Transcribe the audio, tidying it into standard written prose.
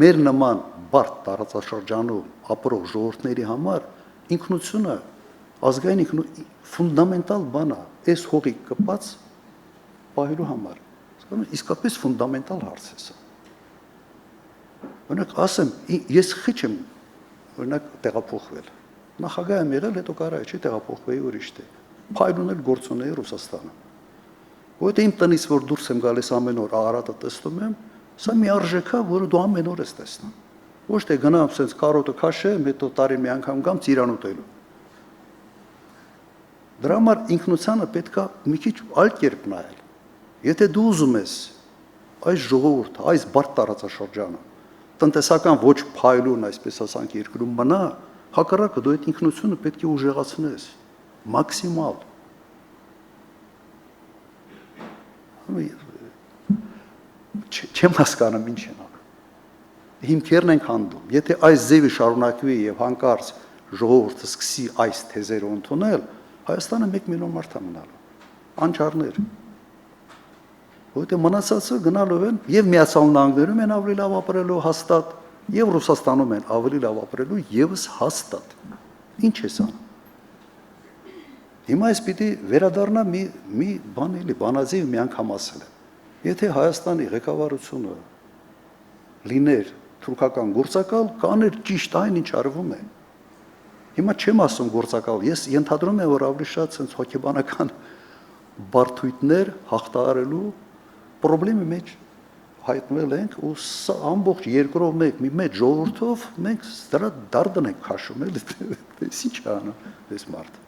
մեր նման բարդ տարածաշրջանում ապրող ժողովուրդների համար ինքնությունը ազգային ֆունդամենտալ բան է, այս հողի կպած պահելու համար։ Իսկապես ֆունդամենտալ հարց է սա։ Օրինակ ասեմ, ես խիչ եմ օրինակ տեղափոխվել։ Նախագահ եմ եղել, հետո կարա չի տեղափոխվեի ուրիշ տեղ։ Փայլունել գործունեի Ռուսաստանը։ Որտե իմ տնից որ դուրս եմ գալիս ամեն օր Արարատը տեսնում եմ, սա մի արժեք է, որը դու ամեն օր ես տեսնում։ Ոչ թե գնամ sense կարոտը քաշեմ, հետո տարի մի անգամ գամ ծիրան ուտելու։ Դրա համար ինքնությանը պետքա մի քիչ այլ կերպ նայել։ Եթե դու ուզում ես այս ժողովուրդը, այս բարդ տարածաշրջանը տնտեսական ոչ փայլուն, այսպես ասանք, երկրում մնա, հակառակը դու այդ ինքնությունը պետք է ուժեղացնես մաքսիմալ։ Չեմ հասկանում ինչ են անում։ Հիմքերն ենք հանդում։ Եթե այս ձևը շարունակվի եւ հանկարծ ժողովուրդը սկսի այս թեզերը ընդունել, Հայաստանը 1 միլիոն մարդ է մնալու։ Անճարներ։ Որտե մնացածը գնալով են եւ Միացյալ Նահանգներում են ավելի լավ ապրելու հաստատ, եւ Ռուսաստանում են ավելի լավ ապրելու եւս հաստատ։ Ինչ է սա։ Հիմա ես պիտի վերադառնա մի բան էլի, բանաձև մի անգամ ասել եմ։ Եթե Հայաստանի ղեկավարությունը լիներ թուրքական գործակալ, կաներ ճիշտ այն ինչ արվում է։ Հիմա չեմ ասում գործակալ, ես ենթադրում եմ, որ ավելի շատ sense հոգեբանական բարդույթներ հաղթահարելու խնդրի մեջ հայտնվել ենք ու սա ամբողջ երկրով մի մեծ ժողովրդով մենք դրա դարդն ենք քաշում, էլի, ինչ անում այս մարդը։